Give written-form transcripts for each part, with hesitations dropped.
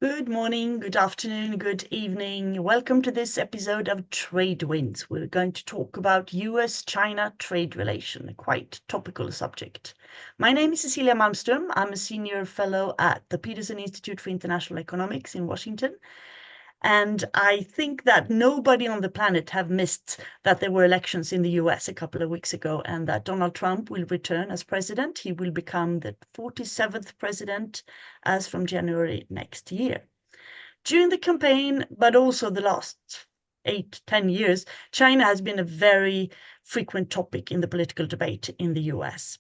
Good morning, good afternoon, good evening. Welcome to this episode of Trade Winds. We're going to talk about US-China trade relation, a quite topical subject. My name is Cecilia Malmström. I'm a senior fellow at the Peterson Institute for International Economics in Washington. And I think that nobody on the planet have missed that there were elections in the US a couple of weeks ago and that Donald Trump will return as president. He will become the 47th president as from January next year. During the campaign, but also the last 8-10 years, China has been a very frequent topic in the political debate in the US.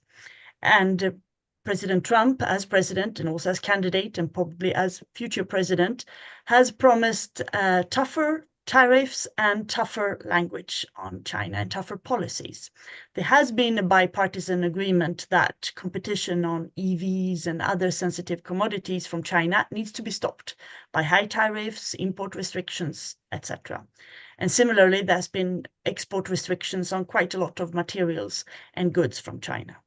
And President Trump, as president and also as candidate and probably as future president, has promised tougher tariffs and tougher language on China and tougher policies. There has been a bipartisan agreement that competition on EVs and other sensitive commodities from China needs to be stopped by high tariffs, import restrictions, etc. And similarly, there's been export restrictions on quite a lot of materials and goods from China.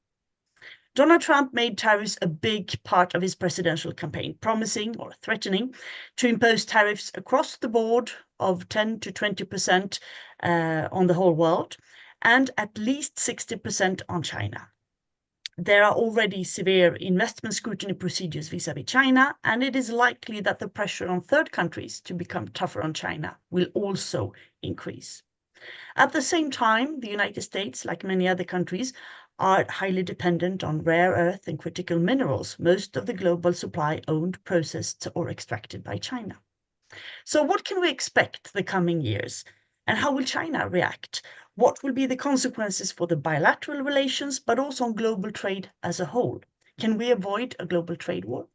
Donald Trump made tariffs a big part of his presidential campaign, promising or threatening to impose tariffs across the board of 10 to 20% on the whole world and at least 60% on China. There are already severe investment scrutiny procedures vis-à-vis China, and it is likely that the pressure on third countries to become tougher on China will also increase. At the same time, the United States, like many other countries, are highly dependent on rare earth and critical minerals, most of the global supply owned, processed, or extracted by China. So what can we expect the coming years? And how will China react? What will be the consequences for the bilateral relations, but also on global trade as a whole? Can we avoid a global trade war?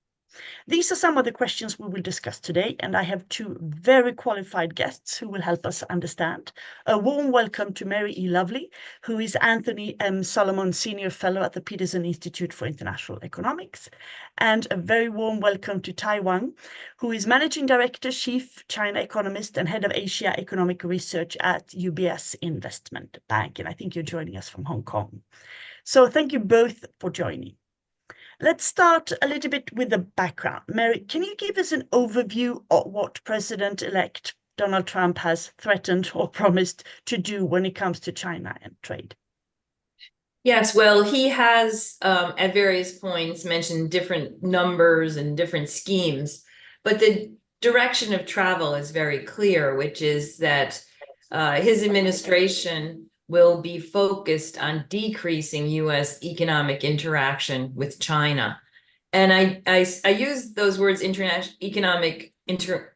These are some of the questions we will discuss today, and I have two very qualified guests who will help us understand. A warm welcome to Mary E. Lovely, who is Anthony M. Solomon Senior Fellow at the Peterson Institute for International Economics, and a very warm welcome to Tai Wang, who is Managing Director, Chief China Economist, and Head of Asia Economic Research at UBS Investment Bank, and I think you're joining us from Hong Kong. So thank you both for joining. Let's start a little bit with the background. Mary, can you give us an overview of what President-elect Donald Trump has threatened or promised to do when it comes to China and trade? Yes, well, he has at various points mentioned different numbers and different schemes, but the direction of travel is very clear, which is that his administration will be focused on decreasing U.S. economic interaction with China. And I use those words, economic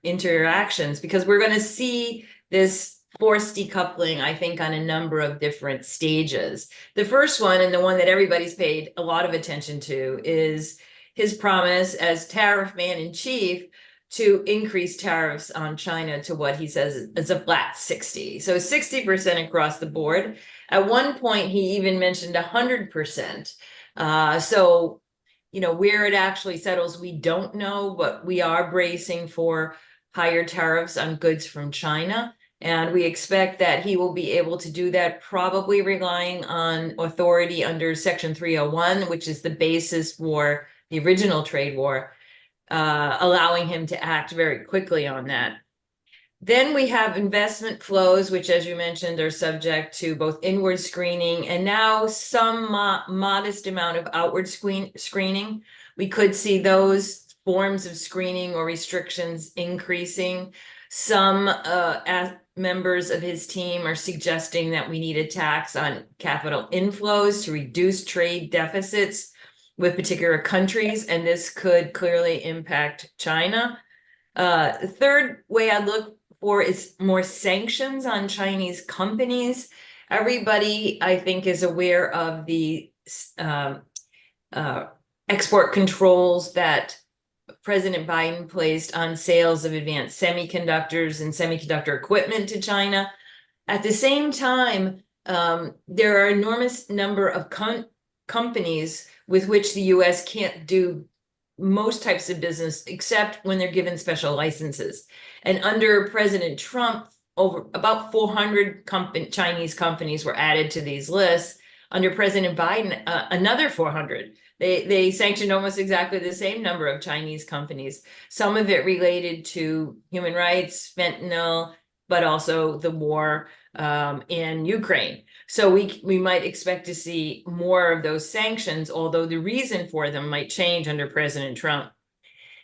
interactions, because we're going to see this forced decoupling, I think, on a number of different stages. The first one, and the one that everybody's paid a lot of attention to, is his promise as tariff man in chief to increase tariffs on China to what he says is a flat 60. So 60% across the board. At one point, he even mentioned 100%. So, you know, where it actually settles, we don't know, but we are bracing for higher tariffs on goods from China. And we expect that he will be able to do that, probably relying on authority under Section 301, which is the basis for the original trade war, allowing him to act very quickly on that. Then we have investment flows, which, as you mentioned, are subject to both inward screening and now some modest amount of outward screening. We could see those forms of screening or restrictions increasing. Some members of his team are suggesting that we need a tax on capital inflows to reduce trade deficits with particular countries, and this could clearly impact China. The third way I look for is more sanctions on Chinese companies. Everybody, I think, is aware of the export controls that President Biden placed on sales of advanced semiconductors and semiconductor equipment to China. At the same time, there are an enormous number of companies with which the US can't do most types of business except when they're given special licenses. And under President Trump, over about 400 Chinese companies were added to these lists. Under President Biden, another 400. They sanctioned almost exactly the same number of Chinese companies, some of it related to human rights, fentanyl, but also the war in Ukraine. So we might expect to see more of those sanctions, although the reason for them might change under President Trump.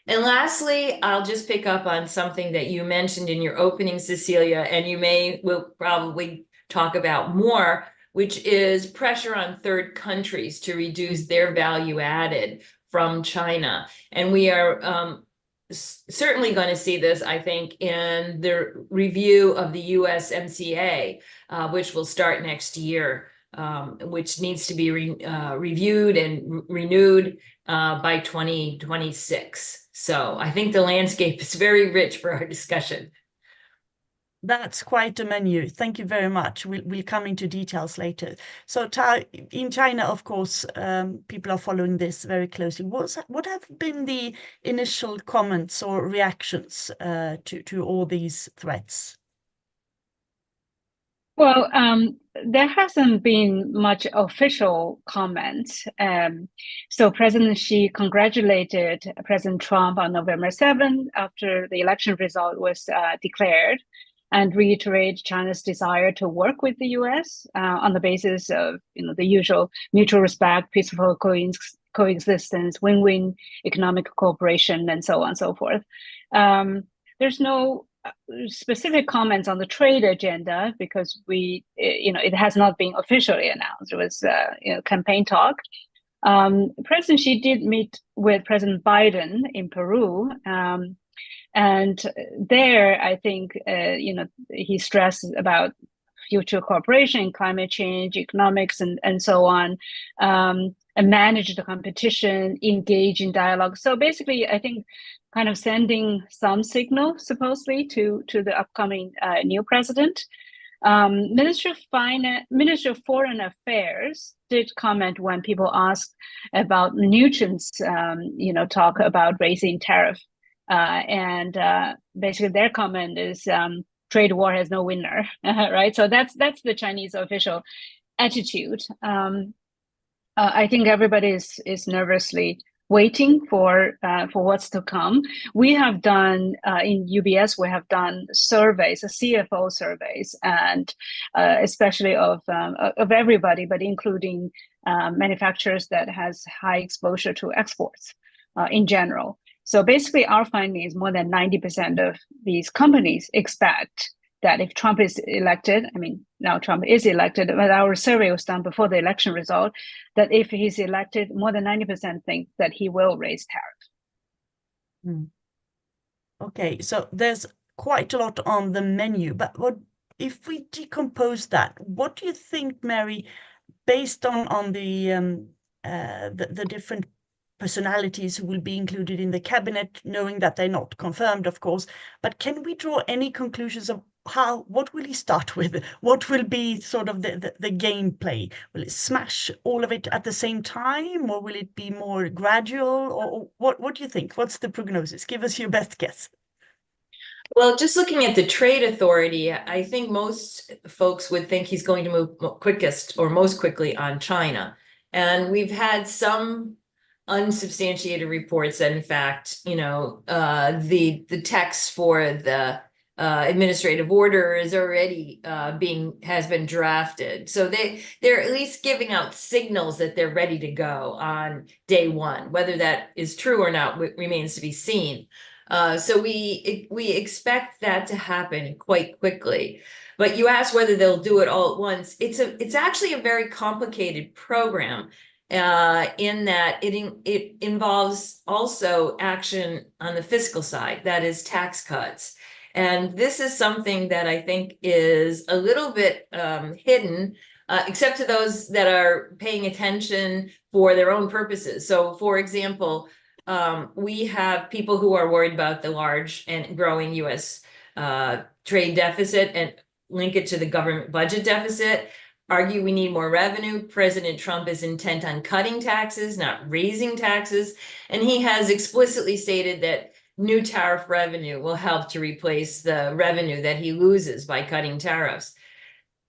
And lastly, I'll just pick up on something that you mentioned in your opening, Cecilia, and will probably talk about more, which is pressure on third countries to reduce their value added from China. And we are certainly going to see this, I think, in the review of the USMCA, which will start next year, which needs to be reviewed and renewed by 2026. So I think the landscape is very rich for our discussion. That's quite a menu. Thank you very much. We'll come into details later. So in China, of course, people are following this very closely. What have been the initial comments or reactions to all these threats? Well, there hasn't been much official comment. So President Xi congratulated President Trump on November 7th after the election result was declared, and reiterate China's desire to work with the U.S. On the basis of the usual mutual respect, peaceful coexistence, win-win economic cooperation, and so on and so forth. There's no specific comments on the trade agenda because it has not been officially announced. It was campaign talk. President Xi did meet with President Biden in Peru, and there I think he stressed about future cooperation, climate change, economics, and so on, and manage the competition, engage in dialogue. So basically, I think kind of sending some signal, supposedly, to the upcoming new president. Minister of Foreign Affairs did comment when people asked about Mnuchin's, talk about raising tariff, and basically their comment is trade war has no winner, right? So that's the Chinese official attitude. I think everybody is nervously waiting for what's to come. We have done in UBS, we have done surveys, CFO surveys, and especially of everybody, but including manufacturers that has high exposure to exports in general. So basically, our finding is more than 90% of these companies expect that if Trump is elected, now Trump is elected, but our survey was done before the election result, that if he's elected, more than 90% think that he will raise tariffs. Okay, so there's quite a lot on the menu, but if we decompose that, what do you think, Mary, based on the different personalities who will be included in the cabinet, knowing that they're not confirmed, of course, but can we draw any conclusions of what will he start with? What will be sort of the gameplay? Will it smash all of it at the same time, or will it be more gradual? Or what do you think? What's the prognosis? Give us your best guess. Well, just looking at the trade authority, I think most folks would think he's going to move quickest or most quickly on China. And we've had some unsubstantiated reports that, in fact, the text for the administrative order is already has been drafted. So they're at least giving out signals that they're ready to go on day one. Whether that is true or not remains to be seen. So we expect that to happen quite quickly. But you asked whether they'll do it all at once. It's actually a very complicated program. In that it involves also action on the fiscal side, that is tax cuts. And this is something that I think is a little bit hidden, except to those that are paying attention for their own purposes. So, for example, we have people who are worried about the large and growing U.S. Trade deficit and link it to the government budget deficit. Argue we need more revenue. President Trump is intent on cutting taxes, not raising taxes. And he has explicitly stated that new tariff revenue will help to replace the revenue that he loses by cutting tariffs.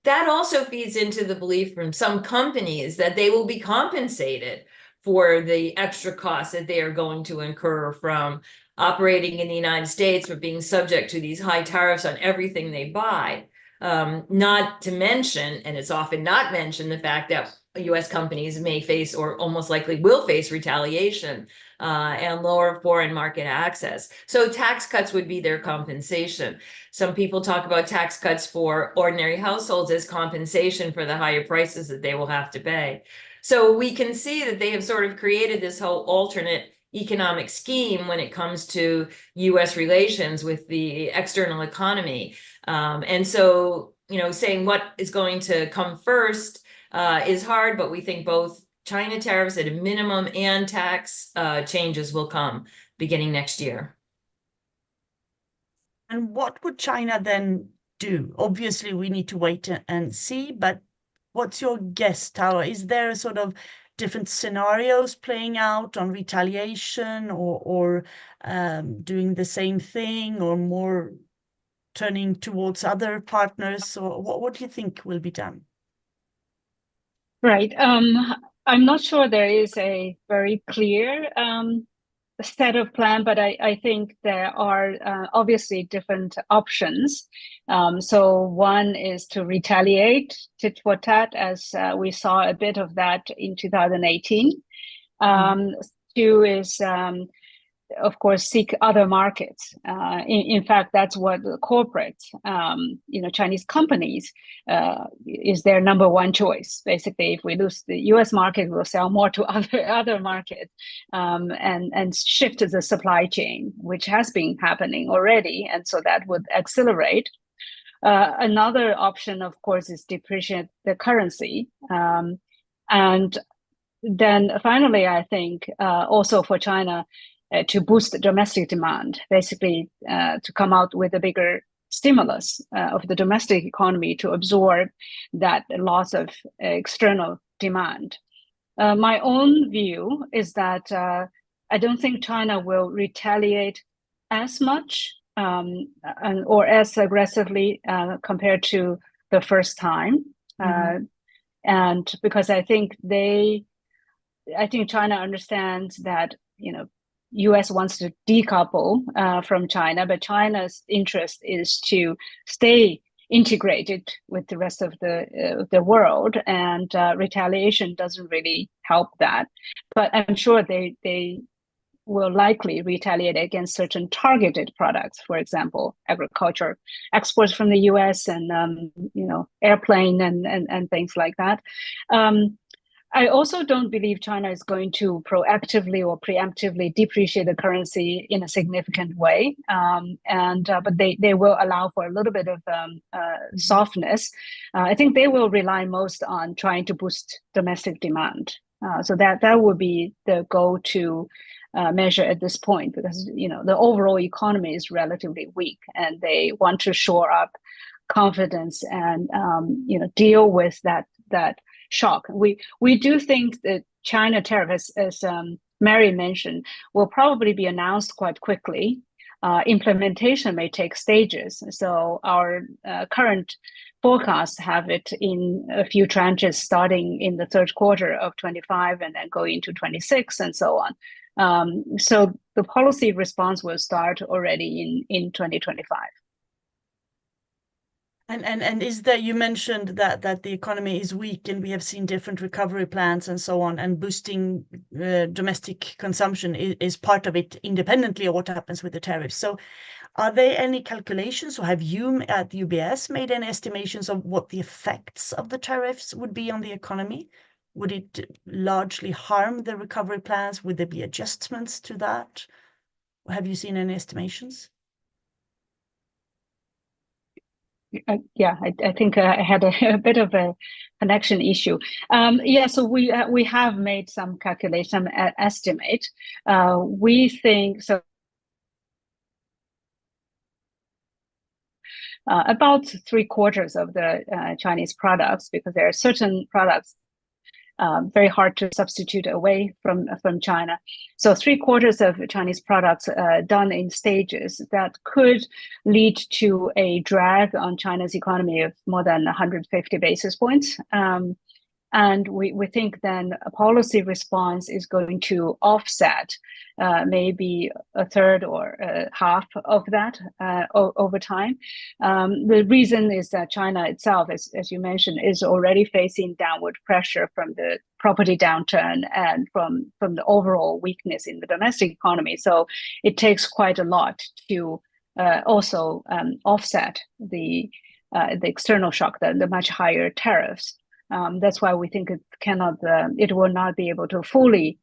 That also feeds into the belief from some companies that they will be compensated for the extra costs that they are going to incur from operating in the United States, or being subject to these high tariffs on everything they buy. Not to mention, and it's often not mentioned, the fact that US companies may face, or almost likely will face, retaliation and lower foreign market access. So tax cuts would be their compensation. Some people talk about tax cuts for ordinary households as compensation for the higher prices that they will have to pay. So we can see that they have sort of created this whole alternate economic scheme when it comes to US relations with the external economy. And so, saying what is going to come first is hard, but we think both China tariffs at a minimum and tax changes will come beginning next year. And what would China then do? Obviously, we need to wait and see, but what's your guess, Tower? Is there a sort of different scenarios playing out on retaliation, or doing the same thing, or more turning towards other partners? Or what do you think will be done? Right. I'm not sure there is a very clear set of plan, but I think there are obviously different options. So one is to retaliate, tit for tat, as we saw a bit of that in 2018. Two is, of course, seek other markets. In fact, that's what the corporate, Chinese companies is their number one choice. Basically, if we lose the U.S. market, we'll sell more to other markets, and shift the supply chain, which has been happening already, and so that would accelerate. Another option, of course, is depreciate the currency, and then finally, I think also for China, to boost domestic demand, basically to come out with a bigger stimulus of the domestic economy to absorb that loss of external demand. My own view is that I don't think China will retaliate as much or as aggressively compared to the first time. And because I think China understands that, US wants to decouple from China, but China's interest is to stay integrated with the rest of the world, and retaliation doesn't really help that. But I'm sure they will likely retaliate against certain targeted products, for example, agriculture exports from the US, and airplane and things like that. I also don't believe China is going to proactively or preemptively depreciate the currency in a significant way, but they will allow for a little bit of softness. I think they will rely most on trying to boost domestic demand. So that would be the go-to measure at this point, because the overall economy is relatively weak, and they want to shore up confidence and deal with that shock. We do think that China tariff, as Mary mentioned, will probably be announced quite quickly. Implementation may take stages. So our current forecasts have it in a few tranches, starting in the third quarter of 25 and then going into 26 and so on. So the policy response will start already in 2025. And is that, you mentioned that the economy is weak, and we have seen different recovery plans and so on, and boosting domestic consumption is part of it, independently of what happens with the tariffs. So are there any calculations, or have you at UBS made any estimations of what the effects of the tariffs would be on the economy? Would it largely harm the recovery plans? Would there be adjustments to that? Have you seen any estimations? Yeah, I think I had a bit of a connection issue. So we have made some calculation estimate. We think so. About 3/4 of the Chinese products, because there are certain products very hard to substitute away from China. So 3/4 of Chinese products done in stages that could lead to a drag on China's economy of more than 150 basis points. And we think then a policy response is going to offset maybe a third or half of that over time. The reason is that China itself, as you mentioned, is already facing downward pressure from the property downturn and from the overall weakness in the domestic economy. So it takes quite a lot to also offset the external shock, the much higher tariffs. That's why we think it will not be able to fully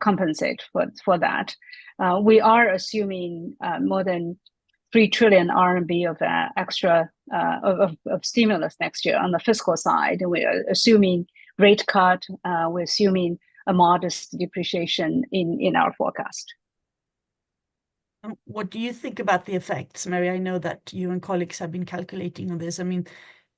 compensate for that. We are assuming more than 3 trillion RMB of extra of stimulus next year on the fiscal side. We are assuming rate cut. We're assuming a modest depreciation in our forecast. What do you think about the effects, Mary? I know that you and colleagues have been calculating on this. I mean,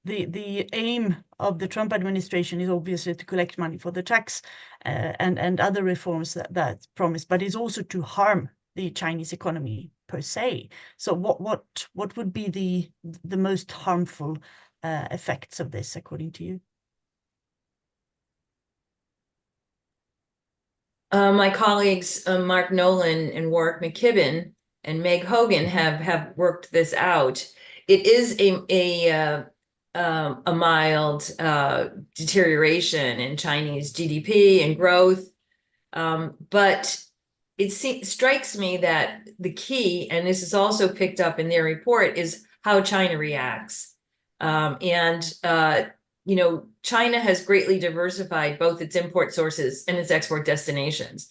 the aim of the Trump administration is obviously to collect money for the tax and other reforms that's promised, but it's also to harm the Chinese economy per se. So what would be the most harmful effects of this, according to you? My colleagues, Mark Nolan and Warwick McKibben and Meg Hogan have worked this out. It is a mild deterioration in Chinese GDP and growth, but it strikes me that the key, and this is also picked up in their report, is how China reacts. China has greatly diversified both its import sources and its export destinations.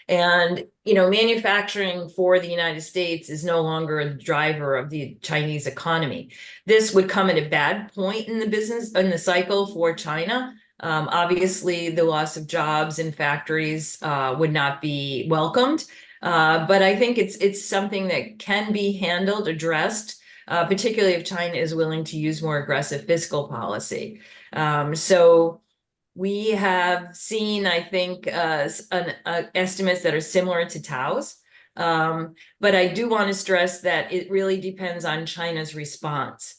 And, manufacturing for the United States is no longer a driver of the Chinese economy. This would come at a bad point in the cycle for China. Obviously, the loss of jobs in factories would not be welcomed. But I think it's something that can be handled, addressed, particularly if China is willing to use more aggressive fiscal policy. So we have seen, I think, estimates that are similar to Tao's. But I do want to stress that it really depends on China's response.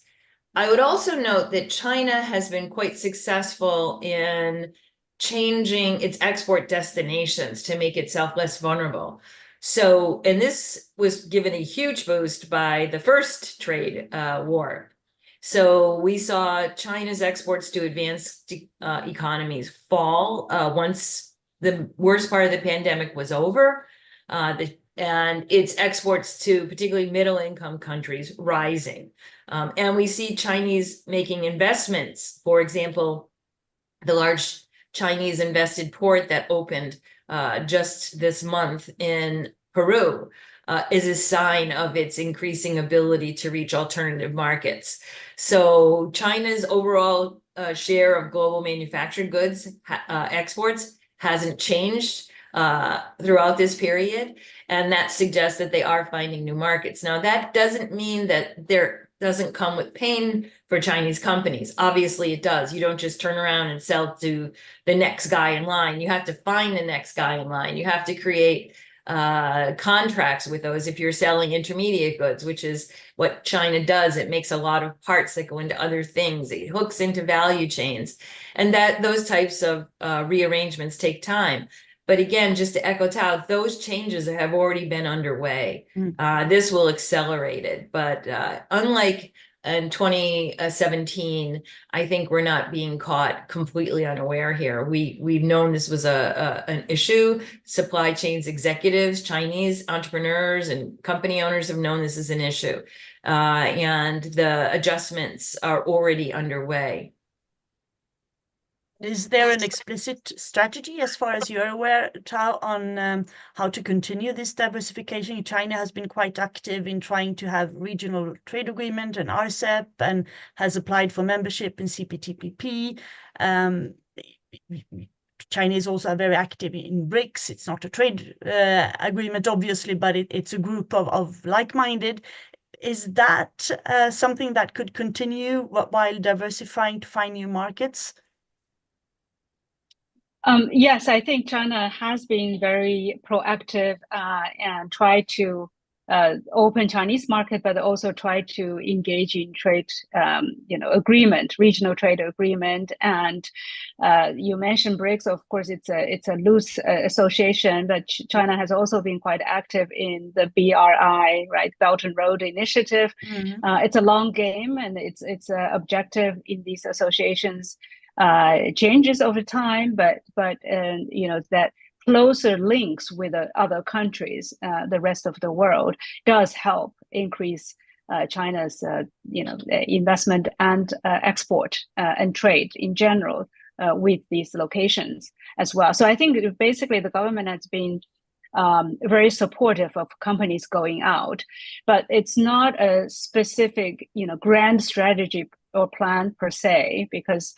I would also note that China has been quite successful in changing its export destinations to make itself less vulnerable. So, and this was given a huge boost by the first trade war. So we saw China's exports to advanced economies fall once the worst part of the pandemic was over, and its exports to particularly middle-income countries rising. And we see Chinese making investments. For example, the large Chinese invested port that opened just this month in Peru is a sign of its increasing ability to reach alternative markets. So China's overall share of global manufactured goods exports hasn't changed throughout this period. And that suggests that they are finding new markets. Now, that doesn't mean that there doesn't come with pain for Chinese companies. Obviously, it does. You don't just turn around and sell to the next guy in line. You have to find the next guy in line. You have to create contracts with those if you're selling intermediate goods, which is what China does. It makes a lot of parts that go into other things. It hooks into value chains, and that those types of rearrangements take time. But again, just to echo Tao, those changes have already been underway. This will accelerate it. But unlike in 2017, I think we're not being caught completely unaware here. We've known this was an issue. Supply chains executives, Chinese entrepreneurs, and company owners have known this is an issue. And the adjustments are already underway. Is there an explicit strategy, as far as you're aware, Tao, on how to continue this diversification? China has been quite active in trying to have regional trade agreement and RCEP, and has applied for membership in CPTPP. China is also very active in BRICS. It's not a trade agreement, obviously, but it's a group of like-minded. Is that something that could continue while diversifying to find new markets? Yes, I think China has been very proactive and tried to open Chinese market, but also try to engage in trade, agreement, regional trade agreement. And you mentioned BRICS. Of course, it's a loose association, but China has also been quite active in the BRI, right, Belt and Road Initiative. It's a long game, and its objective in these associations changes over time, but that closer links with other countries, the rest of the world, does help increase China's investment and export and trade in general with these locations as well. So I think basically the government has been very supportive of companies going out, but it's not a specific grand strategy or plan per se, because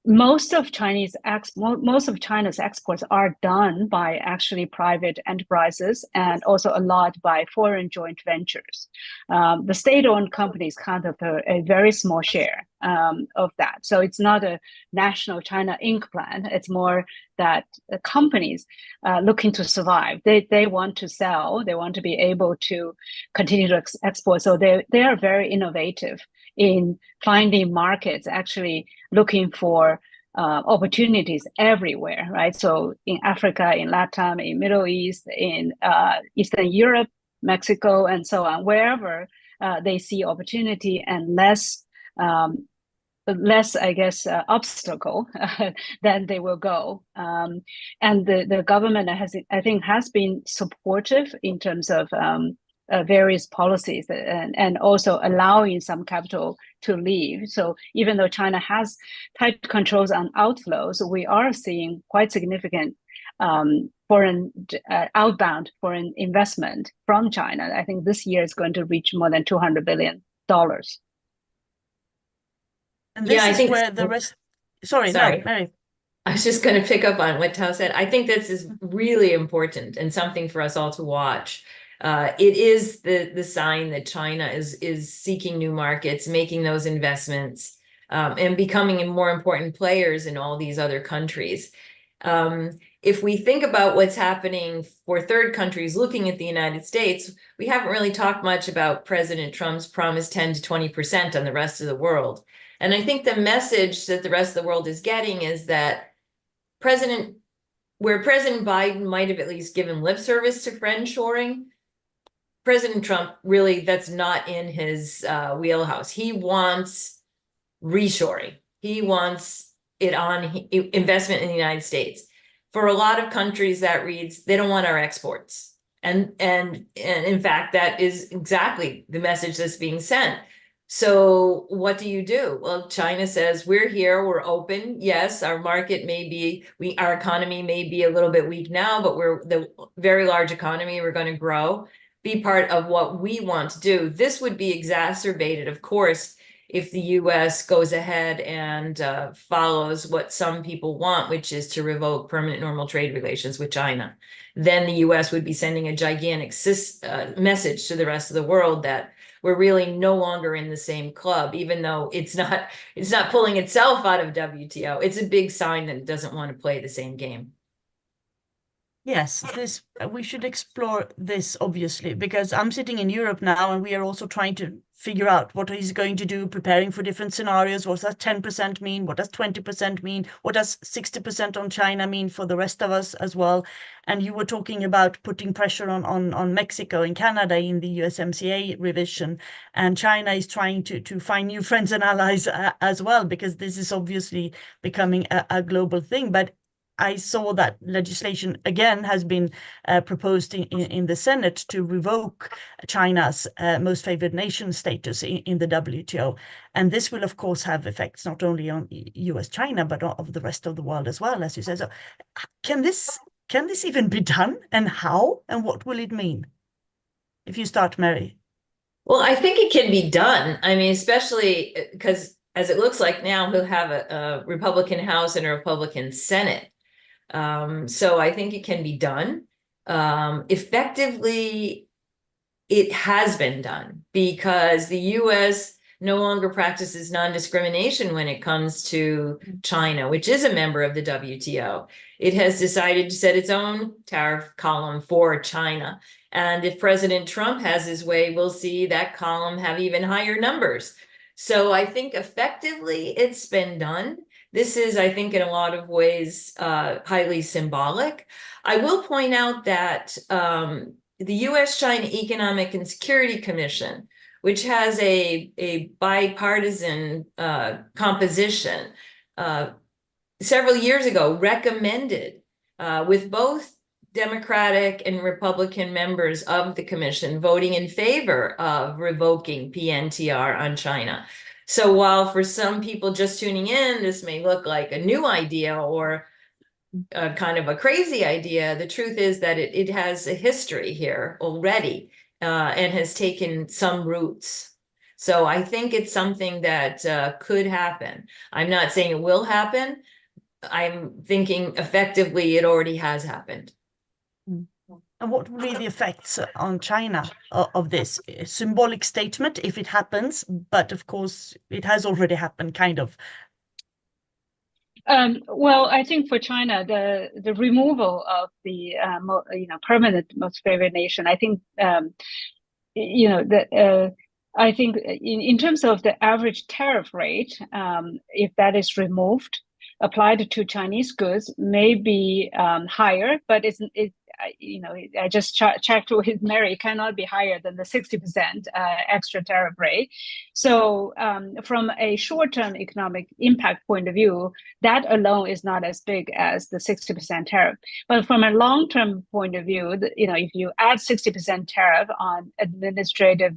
most of China's exports are done by actually private enterprises, and also a lot by foreign joint ventures. The state-owned companies count for a very small share of that. So it's not a national China Inc. plan. It's more that the companies looking to survive. They want to sell. They want to be able to continue to export. So they are very innovative in finding markets, actually looking for opportunities everywhere, right? So in Africa, in Latin, in Middle East, in Eastern Europe, Mexico, and so on, wherever they see opportunity and less, I guess, obstacle, then they will go. And the government has been supportive in terms of various policies and also allowing some capital to leave. So even though China has tight controls on outflows, we are seeing quite significant outbound foreign investment from China. I think this year is going to reach more than $200 billion. And this is where the rest. Sorry, no, Mary. I was just going to pick up on what Tao said. I think this is really important and something for us all to watch. It is the sign that China is seeking new markets, making those investments, and becoming more important players in all these other countries. If we think about what's happening for third countries looking at the United States, we haven't really talked much about President Trump's promised 10 to 20% on the rest of the world. And I think the message that the rest of the world is getting is that President Biden might have at least given lip service to friendshoring, President Trump, really, that's not in his wheelhouse. He wants reshoring. He wants it on investment in the United States. For a lot of countries, that reads, they don't want our exports. And in fact, that is exactly the message that's being sent. So what do? Well, China says, we're here, we're open. Yes, our market may be, our economy may be a little bit weak now, but we're the very large economy, we're going to grow. Be part of what we want to do. This would be exacerbated, of course, if the US goes ahead and follows what some people want, which is to revoke permanent normal trade relations with China. Then the US would be sending a gigantic message to the rest of the world that we're really no longer in the same club, even though it's not pulling itself out of WTO. It's a big sign that it doesn't want to play the same game. Yes, we should explore this, obviously, because I'm sitting in Europe now, and we are also trying to figure out what he's going to do, preparing for different scenarios. What does 10% mean? What does 20% mean? What does 60% on China mean for the rest of us as well? And you were talking about putting pressure on Mexico and Canada in the USMCA revision, and China is trying to find new friends and allies as well, because this is obviously becoming a global thing. But I saw that legislation again has been proposed in the Senate to revoke China's most favored nation status in the WTO. And this will, of course, have effects not only on US-China, but of the rest of the world as well, as you said. So can this even be done? And how? And what will it mean? If you start, Mary. Well, I think it can be done. I mean, especially because as it looks like now, he'll have a Republican House and a Republican Senate. So I think it can be done. Effectively, it has been done because the US no longer practices non-discrimination when it comes to China, which is a member of the WTO. It has decided to set its own tariff column for China. And if President Trump has his way, we'll see that column have even higher numbers. So I think effectively it's been done. This is, I think, in a lot of ways, highly symbolic. I will point out that the U.S.-China Economic and Security Commission, which has a bipartisan composition, several years ago recommended, with both Democratic and Republican members of the commission voting in favor of revoking PNTR on China. So while for some people just tuning in, this may look like a new idea or kind of a crazy idea, the truth is that it has a history here already, and has taken some roots. So I think it's something that could happen. I'm not saying it will happen. I'm thinking effectively it already has happened. And what will be the effects on China of this? A symbolic statement if it happens, but of course it has already happened, kind of. Well, I think for China, the removal of the permanent most favored nation, I think I think in terms of the average tariff rate, if that is removed, applied to Chinese goods, may be higher, but I just checked with Mary, cannot be higher than the 60% extra tariff rate. So from a short-term economic impact point of view, that alone is not as big as the 60% tariff. But from a long-term point of view, if you add 60% tariff on administrative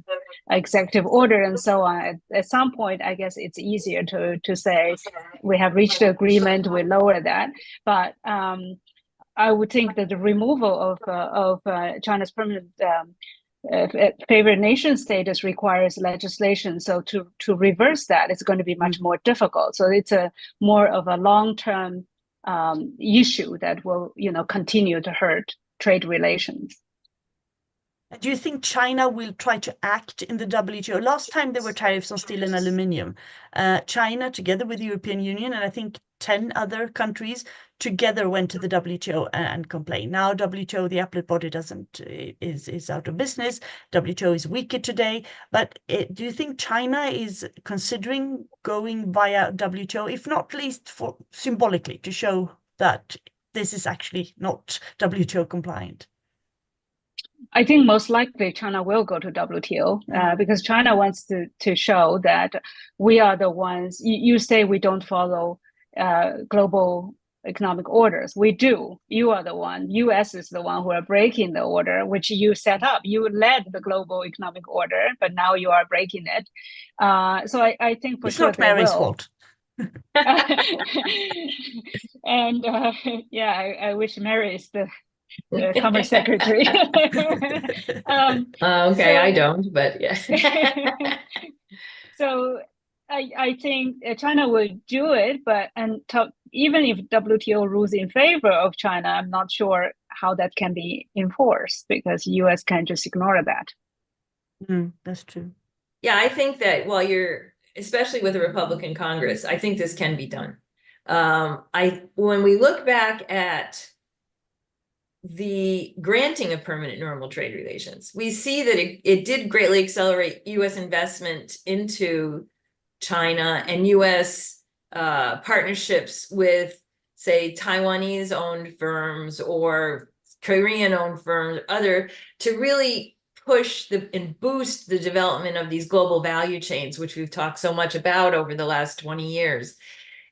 executive order and so on, at some point, I guess it's easier to say we have reached an agreement, we lower that. But I would think that the removal of China's permanent favored nation status requires legislation. So to reverse that, it's going to be much more difficult. So it's a more of a long-term issue that will, continue to hurt trade relations. Do you think China will try to act in the WTO? Last time there were tariffs on steel and aluminium. China, together with the European Union, and I think 10 other countries, together went to the WTO and complained. Now WTO, the appellate body, is out of business. WTO is weaker today. But do you think China is considering going via WTO, if not least for symbolically, to show that this is actually not WTO compliant? I think most likely China will go to WTO because China wants to show that we are the ones. You say we don't follow global economic orders. We do. You are the one. U.S. is the one who are breaking the order, which you set up. You led the global economic order, but now you are breaking it. So I think for sure it's not Mary's will. fault. And I wish Mary is the Commerce Secretary. I don't, but yeah. So I think China will do it, but even if WTO rules in favor of China, I'm not sure how that can be enforced because U.S. can just ignore that. That's true. Yeah, I think that while especially with a Republican Congress, I think this can be done. When we look back at the granting of permanent normal trade relations, we see that it did greatly accelerate U.S. investment into China and U.S. Partnerships with, say, Taiwanese-owned firms or Korean-owned firms, to really push and boost the development of these global value chains, which we've talked so much about over the last 20 years.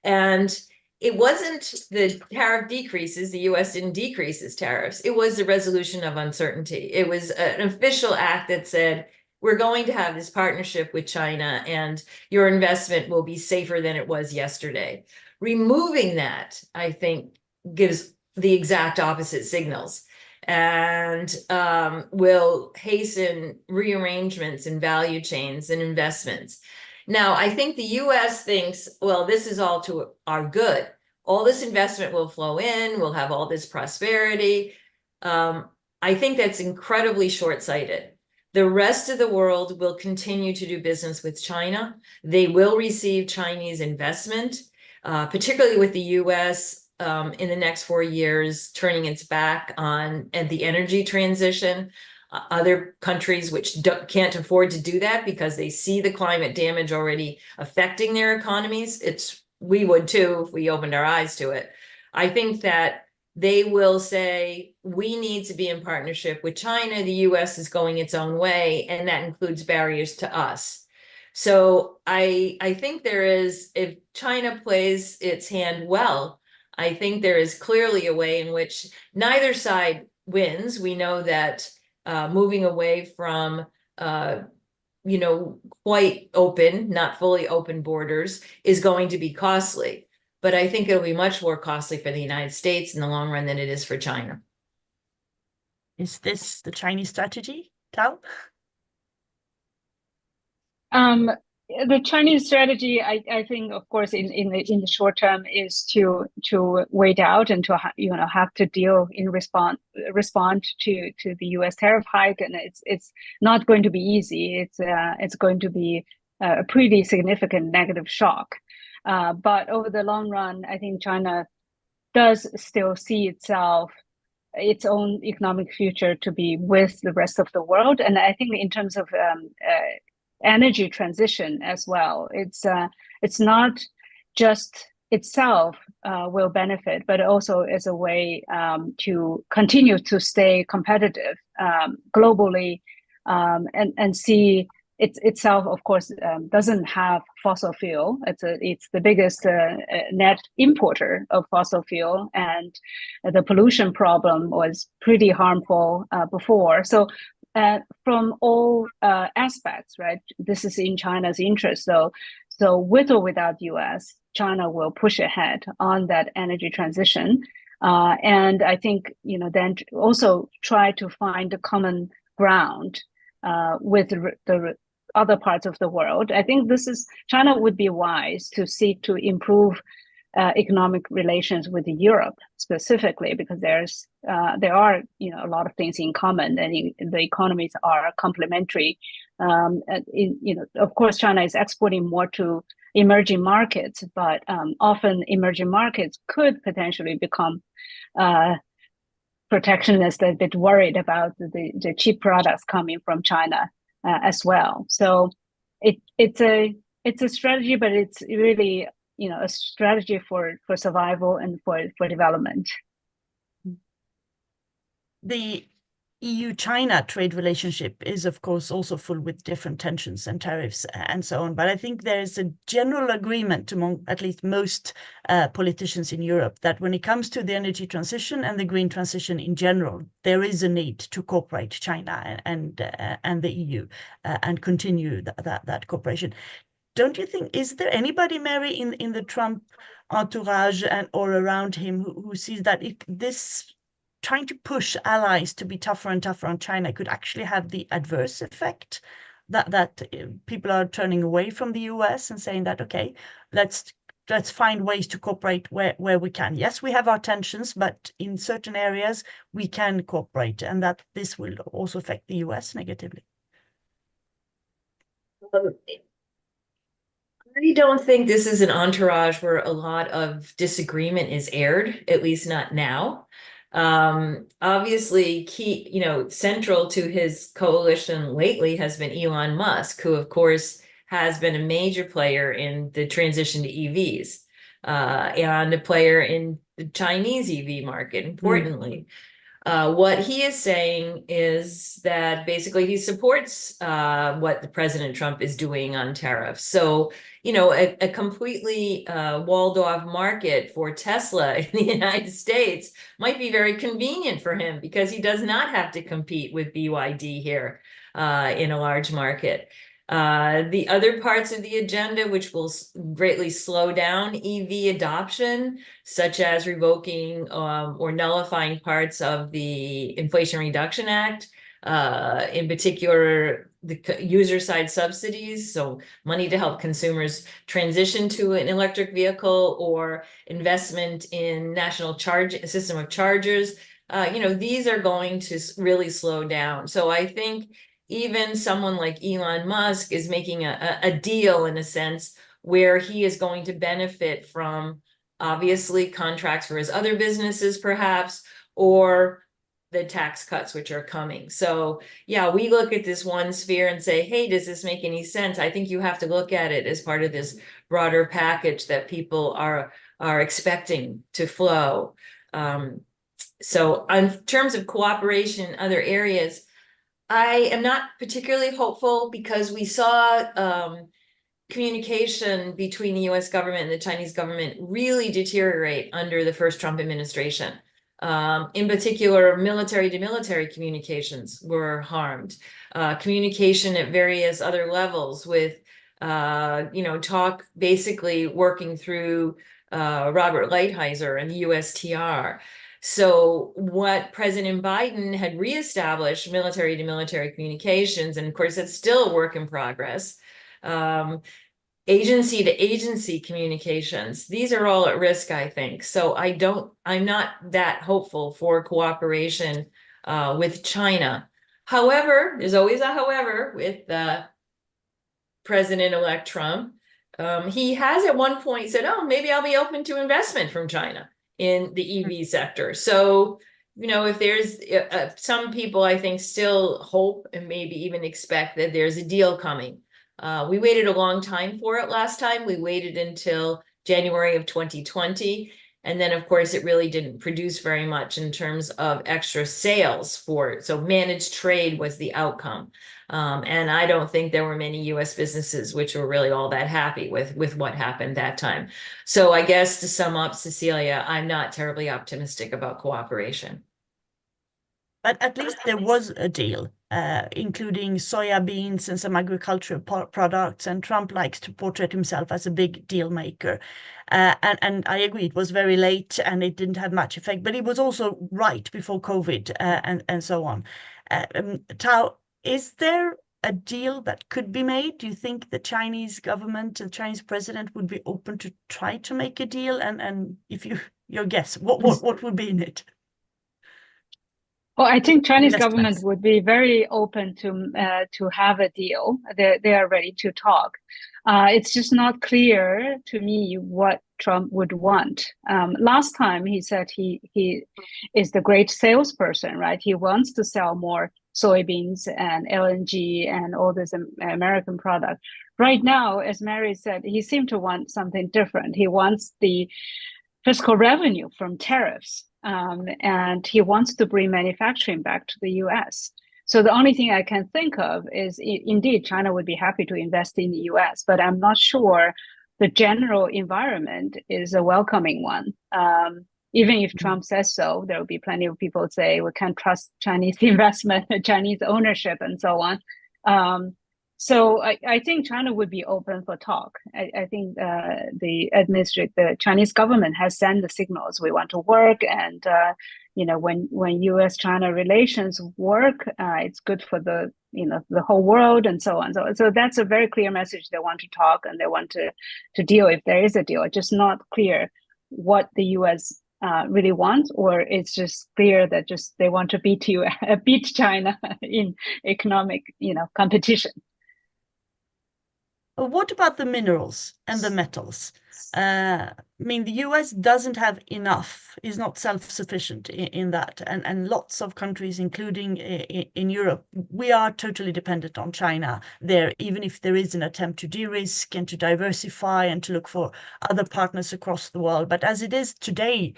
And it wasn't the tariff decreases, the U.S. didn't decrease its tariffs. It was the resolution of uncertainty. It was an official act that said, we're going to have this partnership with China and your investment will be safer than it was yesterday. Removing that, I think, gives the exact opposite signals and will hasten rearrangements in value chains and investments. Now, I think the U.S. thinks, well, this is all to our good. All this investment will flow in, we'll have all this prosperity. I think that's incredibly short-sighted. The rest of the world will continue to do business with China. They will receive Chinese investment, particularly with the U.S. In the next 4 years, turning its back on the energy transition. other countries which can't afford to do that because they see the climate damage already affecting their economies. We would too if we opened our eyes to it. I think that they will say, we need to be in partnership with China. The US is going its own way, and that includes barriers to us. So I think there is, if China plays its hand well, I think there is clearly a way in which neither side wins. We know that moving away from quite open, not fully open borders is going to be costly. But I think it'll be much more costly for the United States in the long run than it is for China. Is this the Chinese strategy, Tal? The Chinese strategy, I think, of course, in the short term, is to wait out and to have to deal in respond to the U.S. tariff hike, and it's not going to be easy. It's going to be a pretty significant negative shock. But over the long run, I think China does still see its own economic future to be with the rest of the world, and I think in terms of energy transition as well, it's not just itself will benefit, but also as a way to continue to stay competitive globally, and see itself, of course, doesn't have fossil fuel. It's the biggest net importer of fossil fuel, and the pollution problem was pretty harmful before. So from all aspects, right? This is in China's interest. So with or without US, China will push ahead on that energy transition, and I think then also try to find a common ground with the other parts of the world. I think China would be wise to seek to improve economic relations with Europe specifically, because there are a lot of things in common, and the economies are complementary. Of course, China is exporting more to emerging markets, but often emerging markets could potentially become protectionist, a bit worried about the cheap products coming from China as well. So it's a strategy, but it's really a strategy for survival and for development. The EU-China trade relationship is, of course, also full with different tensions and tariffs and so on. But I think there is a general agreement among at least most politicians in Europe that when it comes to the energy transition and the green transition in general, there is a need to cooperate China and the EU and continue that cooperation. Don't you think, is there anybody, Mary, in the Trump entourage or around him who sees that this trying to push allies to be tougher and tougher on China could actually have the adverse effect that people are turning away from the US and saying that, okay, let's find ways to cooperate where we can. Yes, we have our tensions, but in certain areas we can cooperate, and that this will also affect the US negatively. I don't think this is an entourage where a lot of disagreement is aired, at least not now. Obviously, central to his coalition lately has been Elon Musk, who, of course, has been a major player in the transition to EVs, and a player in the Chinese EV market, importantly. What he is saying is that basically he supports what the President Trump is doing on tariffs. So, a completely walled off market for Tesla in the United States might be very convenient for him, because he does not have to compete with BYD here in a large market. The other parts of the agenda, which will greatly slow down EV adoption, such as revoking or nullifying parts of the Inflation Reduction Act, in particular, the user side subsidies, so money to help consumers transition to an electric vehicle, or investment in national system of chargers. These are going to really slow down. So I think even someone like Elon Musk is making a deal, in a sense, where he is going to benefit from, obviously, contracts for his other businesses, perhaps, or the tax cuts which are coming. So yeah, we look at this one sphere and say, hey, does this make any sense? I think you have to look at it as part of this broader package that people are expecting to flow. So in terms of cooperation in other areas, I am not particularly hopeful because we saw communication between the US government and the Chinese government really deteriorate under the first Trump administration. In particular, military to military communications were harmed. Communication at various other levels with, talk basically working through Robert Lighthizer and the USTR. So what President Biden had reestablished military to military communications, and of course, that's still a work in progress. Agency to agency communications, these are all at risk, I think. So I'm not that hopeful for cooperation with China. However, there's always a however with President-elect Trump. He has at one point said, oh, maybe I'll be open to investment from China in the EV sector. So, if there's some people, I think, still hope and maybe even expect that there's a deal coming. We waited a long time for it last time. We waited until January of 2020. And then, of course, it really didn't produce very much in terms of extra sales for it. So managed trade was the outcome. And I don't think there were many US businesses which were really all that happy with what happened that time. So I guess to sum up, Cecilia, I'm not terribly optimistic about cooperation. But at least there was a deal, including soya beans and some agricultural products. And Trump likes to portray himself as a big deal maker. And I agree, it was very late and it didn't have much effect, but it was also right before COVID and so on. Tao, is there a deal that could be made? Do you think the Chinese government, the Chinese president would be open to try to make a deal? And if your guess, what would be in it? Well, I think Chinese government would be very open to have a deal. They are ready to talk. It's just not clear to me what Trump would want. Last time he said he is the great salesperson, right? He wants to sell more soybeans and LNG and all this American product. Right now, as Mary said, he seemed to want something different. He wants the fiscal revenue from tariffs. And he wants to bring manufacturing back to the US. So the only thing I can think of is, indeed, China would be happy to invest in the US, but I'm not sure the general environment is a welcoming one. Even if Trump says so, there will be plenty of people say we can't trust Chinese investment, Chinese ownership, and so on. So I think China would be open for talk. I think the Chinese government has sent the signals we want to work, and when U.S.-China relations work, it's good for the whole world and so on. So that's a very clear message. They want to talk and they want to deal if there is a deal. It's just not clear what the U.S. Really wants, or it's just clear that just they want to beat China in economic competition. What about the minerals and the metals? I mean, the US doesn't have enough, is not self-sufficient in that. And lots of countries, including in Europe, we are totally dependent on China there, even if there is an attempt to de-risk and to diversify and to look for other partners across the world. But as it is today,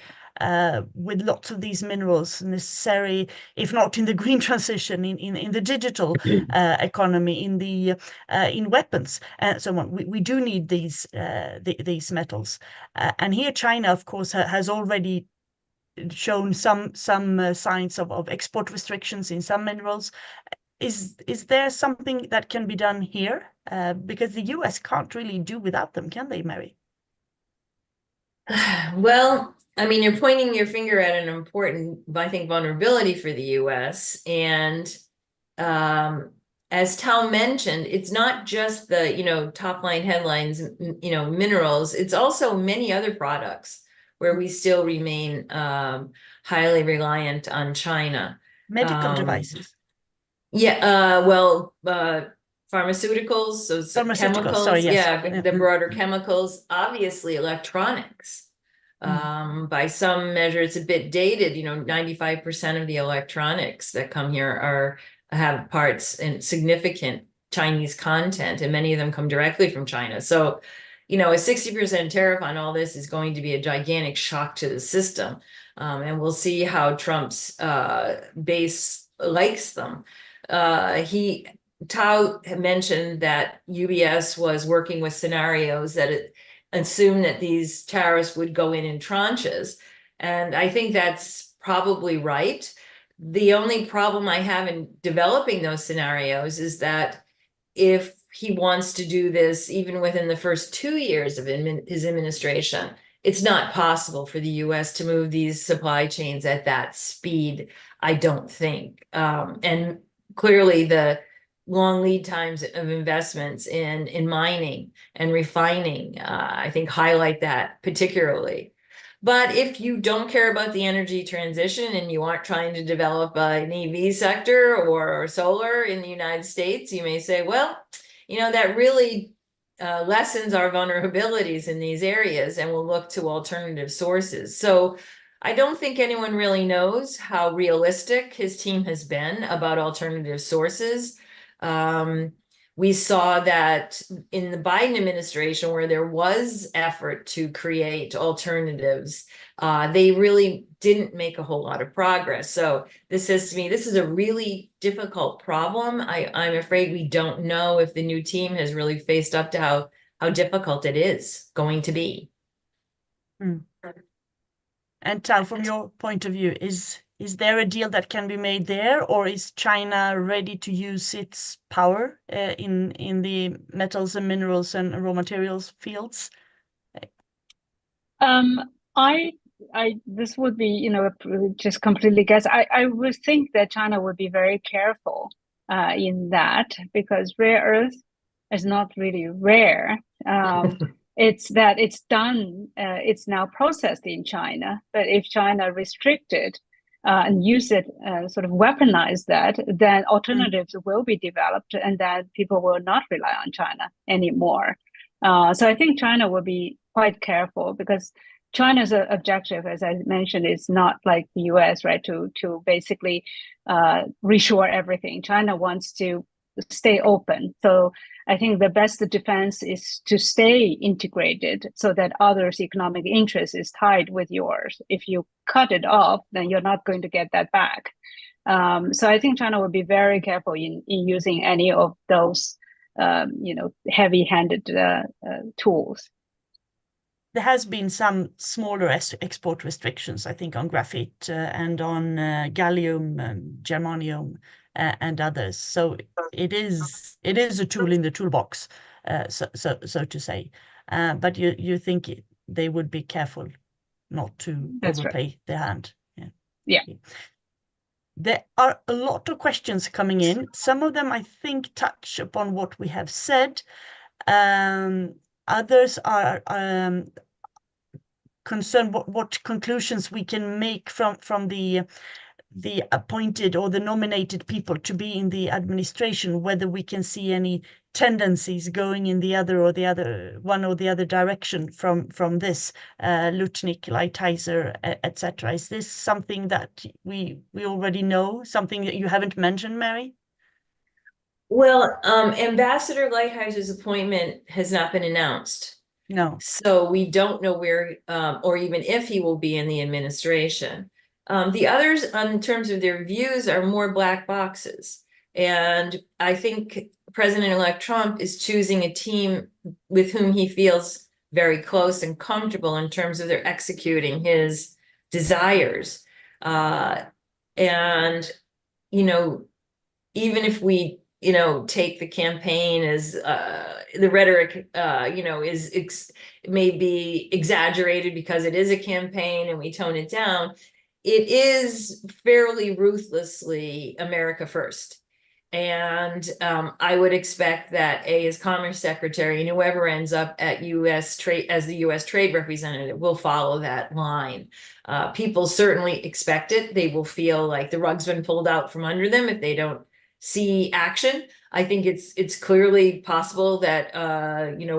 with lots of these minerals necessary, if not in the green transition, in the digital economy, in weapons and so on, we do need these metals. And here China, of course, has already shown some signs of export restrictions in some minerals. Is there something that can be done here? Because the US can't really do without them, can they, Mary? Well, I mean, you're pointing your finger at an important, I think, vulnerability for the US. And as Tal mentioned, it's not just the, top line headlines, minerals. It's also many other products where we still remain highly reliant on China. Medical devices. Yeah, pharmaceuticals, so chemicals, sorry, yes. the broader chemicals, obviously electronics. By some measure, it's a bit dated. 95% of the electronics that come here have parts and significant Chinese content, and many of them come directly from China. So, a 60% tariff on all this is going to be a gigantic shock to the system. And we'll see how Trump's base likes them. Tao had mentioned that UBS was working with scenarios that assume that these tariffs would go in tranches. And I think that's probably right. The only problem I have in developing those scenarios is that if he wants to do this even within the first 2 years of his administration, it's not possible for the US to move these supply chains at that speed, I don't think. And clearly the long lead times of investments in mining and refining, I think highlight that particularly. But if you don't care about the energy transition and you aren't trying to develop an EV sector or solar in the United States, you may say, well, that really lessens our vulnerabilities in these areas, and we'll look to alternative sources. So I don't think anyone really knows how realistic his team has been about alternative sources. We saw that in the Biden administration, where there was effort to create alternatives, they really didn't make a whole lot of progress. So this says to me, this is a really difficult problem. I'm afraid we don't know if the new team has really faced up to how difficult it is going to be. And Tal, from your point of view, is there a deal that can be made there, or is China ready to use its power in the metals and minerals and raw materials fields? This would be, just completely guess. I would think that China would be very careful in that, because rare earth is not really rare. It's that it's done, it's now processed in China. But if China restrict it and use it, sort of weaponize that, then alternatives will be developed, and that people will not rely on China anymore. So I think China will be quite careful, because China's objective, as I mentioned, is not like the US, right, to basically reshore everything. China wants to stay open. So I think the best defense is to stay integrated, so that others' economic interest is tied with yours. If you cut it off, then you're not going to get that back. So I think China will be very careful in using any of those, heavy-handed tools. There has been some smaller export restrictions, I think, on graphite and on gallium, germanium, and others. So it is a tool in the toolbox, so to say. But you think they would be careful not to overplay their hand. Yeah. There are a lot of questions coming in. Some of them, I think, touch upon what we have said. Others are concerned what conclusions we can make from the appointed or the nominated people to be in the administration, whether we can see any tendencies going in one or the other direction from this, Lutnick, Lighthizer, etc. Is this something that we already know, something that you haven't mentioned, Mary? Well, Ambassador Lighthizer's appointment has not been announced. No. So we don't know where, or even if he will be in the administration. The others, in terms of their views, are more black boxes. And I think President-elect Trump is choosing a team with whom he feels very close and comfortable in terms of their executing his desires. And, even if we, take the campaign as the rhetoric, may be exaggerated because it is a campaign and we tone it down, it is fairly ruthlessly America first. And I would expect that as Commerce Secretary, and whoever ends up at U.S. trade as the U.S. trade representative will follow that line. People certainly expect it. They will feel like the rug's been pulled out from under them if they don't see action. I think it's clearly possible that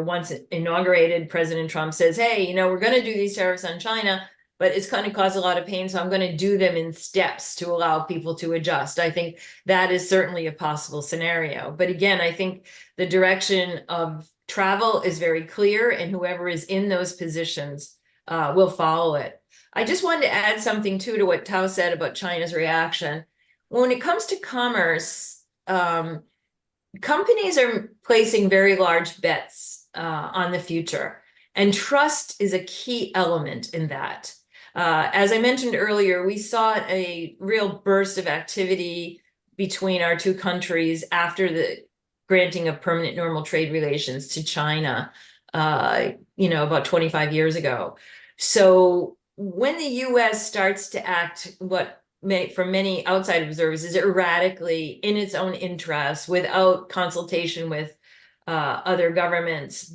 once inaugurated, President Trump says, hey, we're going to do these tariffs on China, but it's going to cause a lot of pain, so I'm going to do them in steps to allow people to adjust. I think that is certainly a possible scenario. But again, I think the direction of travel is very clear, and whoever is in those positions will follow it. I just wanted to add something too to what Tao said about China's reaction. When it comes to commerce, companies are placing very large bets on the future, and trust is a key element in that. As I mentioned earlier, we saw a real burst of activity between our two countries after the granting of permanent normal trade relations to China, about 25 years ago. So when the U.S. starts to act for many outside observers is erratically in its own interests without consultation with other governments.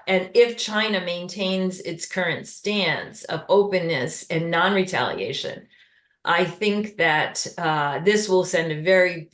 And if China maintains its current stance of openness and non-retaliation, I think that this will send a very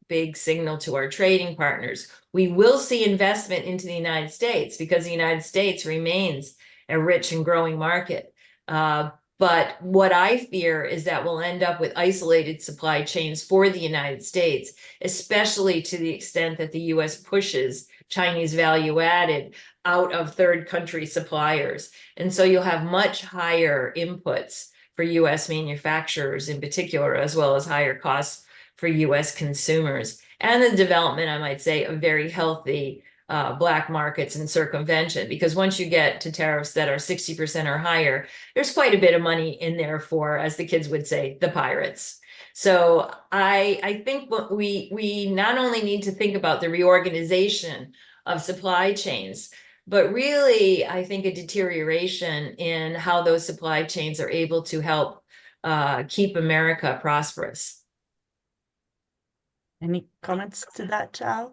big signal to our trading partners. We will see investment into the United States because the United States remains a rich and growing market. But what I fear is that we'll end up with isolated supply chains for the United States, especially to the extent that the U.S. pushes Chinese value added out of third country suppliers. And so you'll have much higher inputs for U.S. manufacturers in particular, as well as higher costs for U.S. consumers. And the development, I might say, of very healthy black markets and circumvention, because once you get to tariffs that are 60% or higher, there's quite a bit of money in there for, as the kids would say, the pirates. So I think we not only need to think about the reorganization of supply chains, but really, I think a deterioration in how those supply chains are able to help keep America prosperous. Any comments to that, Chao?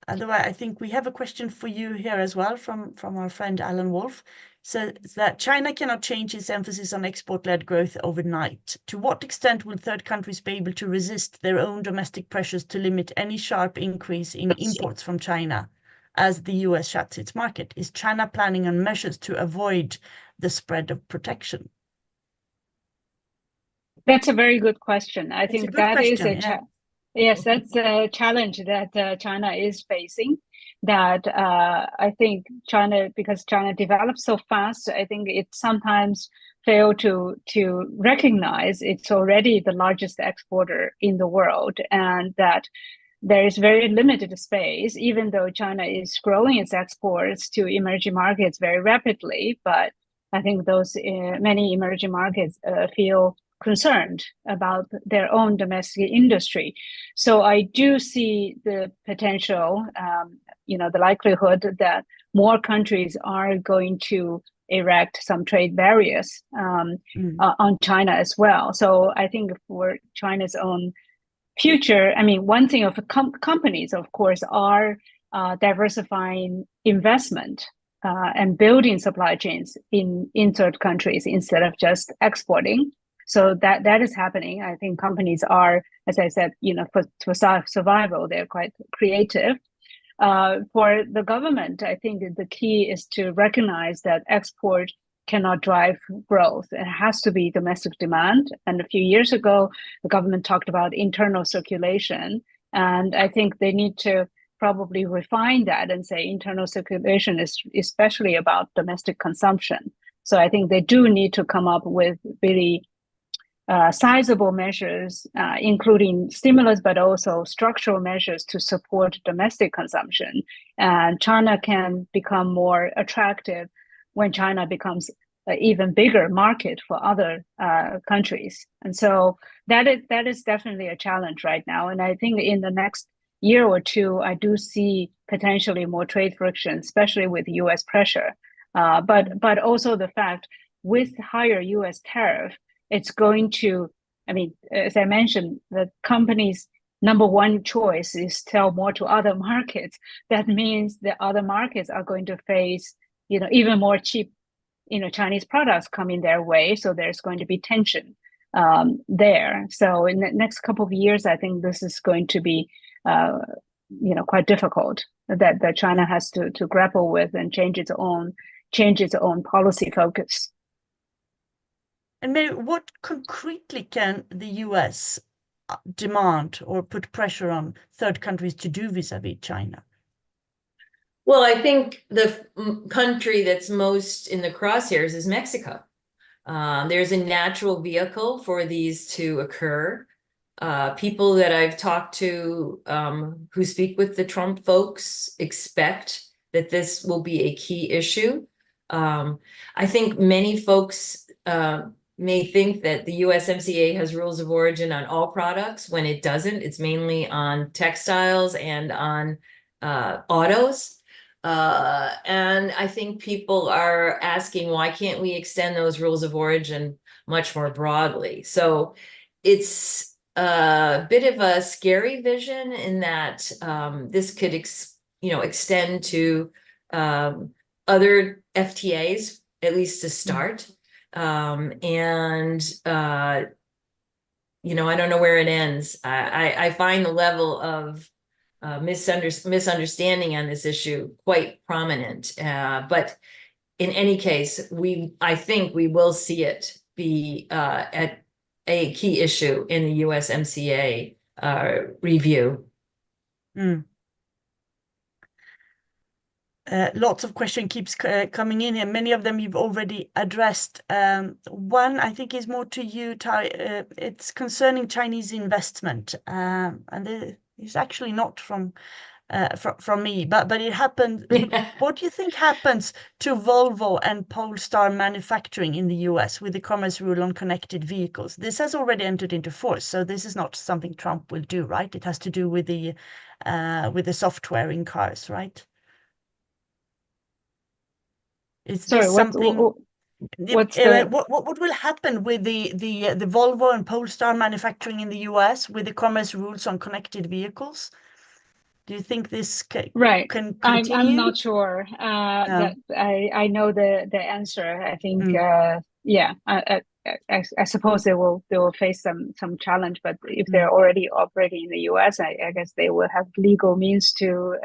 Otherwise, I think we have a question for you here as well from our friend Alan Wolf. Says that China cannot change its emphasis on export-led growth overnight. To what extent will third countries be able to resist their own domestic pressures to limit any sharp increase in imports from China as the US shuts its market? Is China planning on measures to avoid the spread of protection? That's a very good question. I think that is a yes, that's a challenge that China is facing. That I think because China develops so fast, I think it sometimes fail to recognize it's already the largest exporter in the world, and that there is very limited space, even though China is growing its exports to emerging markets very rapidly. But I think those many emerging markets feel concerned about their own domestic industry. So I do see the potential, the likelihood that more countries are going to erect some trade barriers on China as well. So I think for China's own future, one thing of companies, of course, are diversifying investment and building supply chains in third countries instead of just exporting. So that is happening. I think companies are, as I said, for survival, they're quite creative. For the government, I think the key is to recognize that export cannot drive growth. It has to be domestic demand. And a few years ago, the government talked about internal circulation. And I think they need to probably refine that and say internal circulation is especially about domestic consumption. So I think they do need to come up with really sizable measures, including stimulus, but also structural measures to support domestic consumption. And China can become more attractive when China becomes an even bigger market for other countries. And so that is definitely a challenge right now. And I think in the next year or two, I do see potentially more trade friction, especially with US pressure. But also the fact with higher US tariff, it's going to, as I mentioned, the company's number one choice is sell more to other markets. That means the other markets are going to face, even more cheap, Chinese products coming their way. So there's going to be tension there. So in the next couple of years, I think this is going to be quite difficult that China has to grapple with and change its own policy focus. And maybe what concretely can the US demand or put pressure on third countries to do vis-a-vis China? Well, I think the country that's most in the crosshairs is Mexico. There's a natural vehicle for these to occur. People that I've talked to who speak with the Trump folks expect that this will be a key issue. I think many folks may think that the USMCA has rules of origin on all products when it doesn't. It's mainly on textiles and on autos. And I think people are asking, why can't we extend those rules of origin much more broadly? So it's a bit of a scary vision in that this could extend to other FTAs, at least to start. I don't know where it ends. I find the level of misunderstanding on this issue quite prominent. But in any case, I think we will see it be at a key issue in the USMCA review. Lots of questions keeps coming in, and many of them you've already addressed. One I think is more to you, Tai. It's concerning Chinese investment, and it's actually not from me, but it happened. What do you think happens to Volvo and Polestar manufacturing in the US with the commerce rule on connected vehicles? This has already entered into force, so this is not something Trump will do, right? It has to do with the software in cars, right? Is Sorry, this something? What will happen with the Volvo and Polestar manufacturing in the US with the commerce rules on connected vehicles? Do you think this can continue? I'm not sure. That I know the answer. I think I suppose they will face some challenge, but if they're already operating in the US, I guess they will have legal means to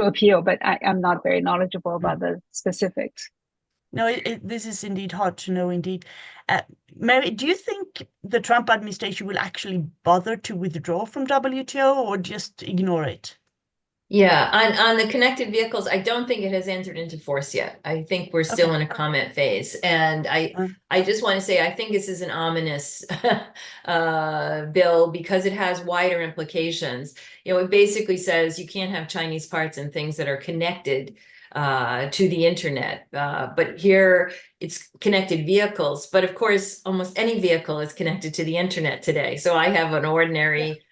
appeal, but I'm not very knowledgeable about the specifics. No, this is indeed hard to know, indeed. Mary, do you think the Trump administration will actually bother to withdraw from WTO or just ignore it? Yeah, on the connected vehicles, I don't think it has entered into force yet. I think we're still in a comment phase. And I just want to say, I think this is an ominous bill because it has wider implications. It basically says you can't have Chinese parts and things that are connected to the internet. But here it's connected vehicles. But of course, almost any vehicle is connected to the internet today. So I have an ordinary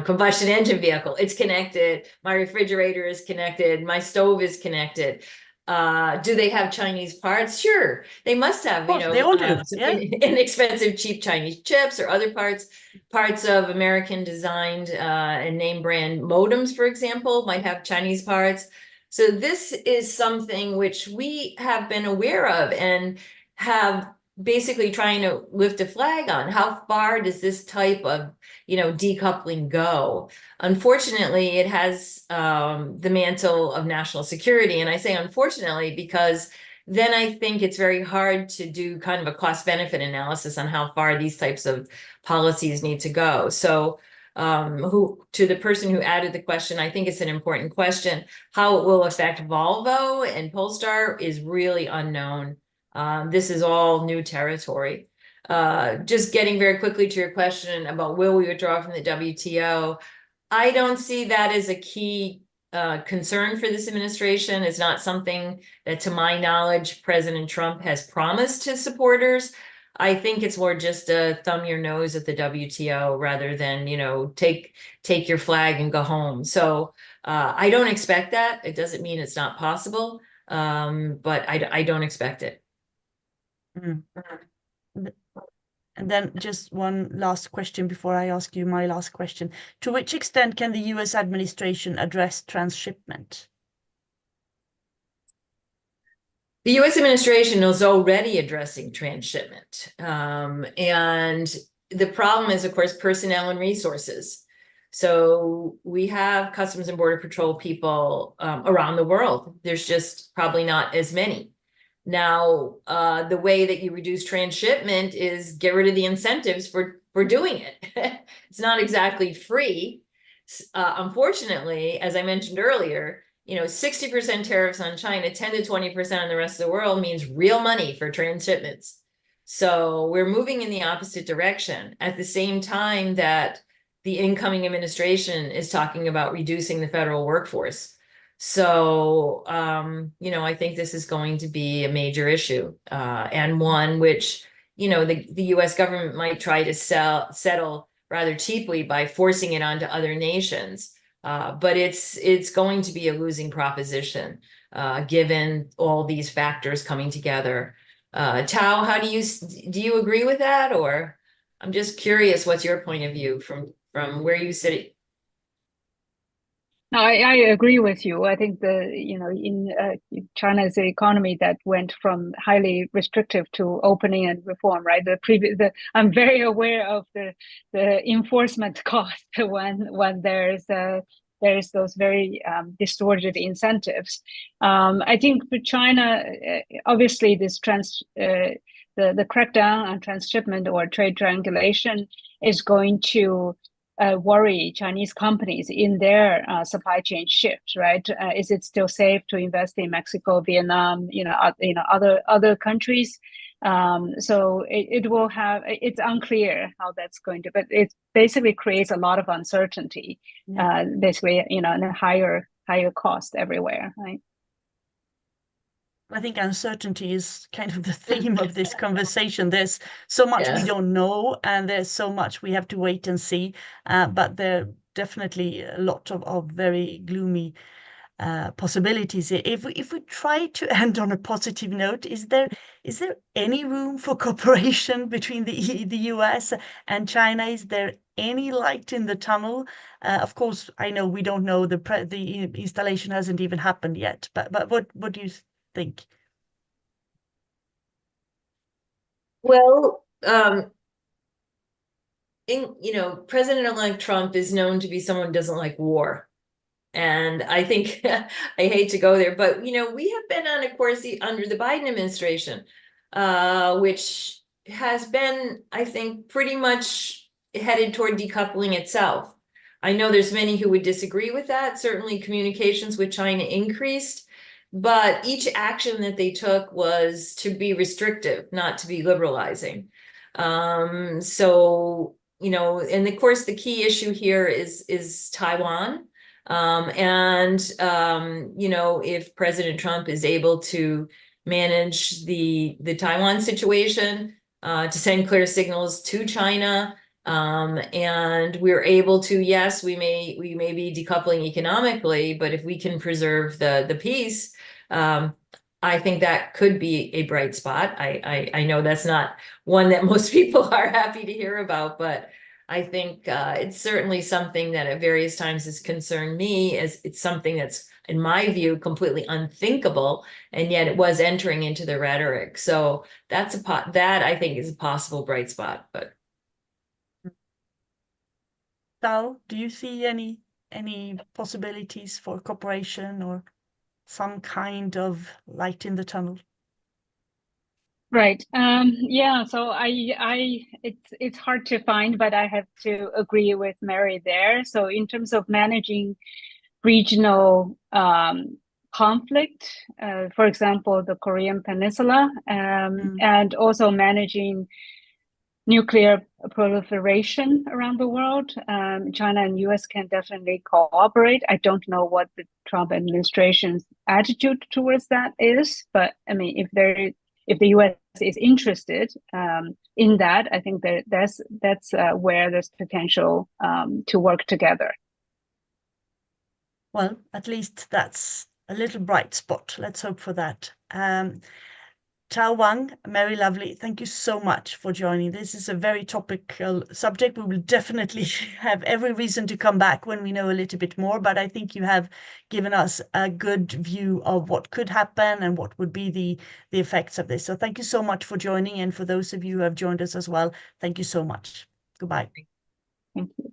combustion engine vehicle. It's connected. My refrigerator is connected. My stove is connected. Do they have Chinese parts? Sure. They must have, they all do. Inexpensive, cheap Chinese chips or other parts of American designed and name brand modems, for example, might have Chinese parts. So this is something which we have been aware of and have basically trying to lift a flag on. How far does this type of decoupling go? Unfortunately, it has the mantle of national security. And I say unfortunately because then I think it's very hard to do kind of a cost benefit analysis on how far these types of policies need to go. So to the person who added the question, I think it's an important question. How it will affect Volvo and Polestar is really unknown. This is all new territory. Just getting very quickly to your question about will we withdraw from the WTO, I don't see that as a key concern for this administration. It's not something that, to my knowledge, President Trump has promised his supporters. I think it's more just a thumb your nose at the WTO rather than, take your flag and go home. So I don't expect that. It doesn't mean it's not possible, but I don't expect it. And then just one last question before I ask you my last question. To which extent can the US administration address transshipment? The US administration is already addressing transshipment. And the problem is, of course, personnel and resources. So we have Customs and Border Patrol people around the world. There's just probably not as many. Now, the way that you reduce transshipment is get rid of the incentives for doing it. It's not exactly free. Unfortunately, as I mentioned earlier, 60% tariffs on China, 10 to 20% on the rest of the world means real money for transshipments. So we're moving in the opposite direction at the same time that the incoming administration is talking about reducing the federal workforce. So, I think this is going to be a major issue, and one which, the US government might try to settle rather cheaply by forcing it onto other nations. But it's going to be a losing proposition, given all these factors coming together. Tao, how do you agree with that? Or I'm just curious, what's your point of view from where you sit? No, I agree with you. I think in China's economy that went from highly restrictive to opening and reform, right? I'm very aware of the enforcement cost when there's those very distorted incentives. I think for China, obviously the crackdown on transshipment or trade triangulation is going to worry Chinese companies in their supply chain shift, right? Is it still safe to invest in Mexico, Vietnam, other countries? So it will have. It's unclear how that's going to, but it basically creates a lot of uncertainty. Basically, and a higher cost everywhere, right? I think uncertainty is kind of the theme of this conversation. There's so much we don't know, and there's so much we have to wait and see. But there are definitely a lot of very gloomy possibilities. If we try to end on a positive note, is there any room for cooperation between the US and China? Is there any light in the tunnel? Of course, I know we don't know, the installation hasn't even happened yet. But what do you think? Well, President-elect Trump is known to be someone who doesn't like war. And I think I hate to go there, but we have been on a course under the Biden administration, which has been, I think, pretty much headed toward decoupling itself. I know there's many who would disagree with that. Certainly communications with China increased, but each action that they took was to be restrictive, not to be liberalizing. So, and of course, the key issue here is Taiwan. If President Trump is able to manage the Taiwan situation, to send clear signals to China, and we're able to, yes, we may be decoupling economically, but if we can preserve the peace, I think that could be a bright spot. I know that's not one that most people are happy to hear about, but I think it's certainly something that at various times has concerned me, as it's something that's, in my view, completely unthinkable, and yet it was entering into the rhetoric. So that I think is a possible bright spot. But Tao, do you see any possibilities for cooperation or some kind of light in the tunnel? Right. Yeah. So it's hard to find, but I have to agree with Mary there. So in terms of managing regional conflict, for example, the Korean Peninsula, and also managing nuclear proliferation around the world, China and US can definitely cooperate. I don't know what the Trump administration's attitude towards that is, but I mean, if the US is interested in that, I think that's where there's potential to work together. Well, at least that's a little bright spot. Let's hope for that. Tao Wang, Mary Lovely, thank you so much for joining. This is a very topical subject. We will definitely have every reason to come back when we know a little bit more, but I think you have given us a good view of what could happen and what would be the effects of this. So thank you so much for joining, and for those of you who have joined us as well, thank you so much. Goodbye. Thank you.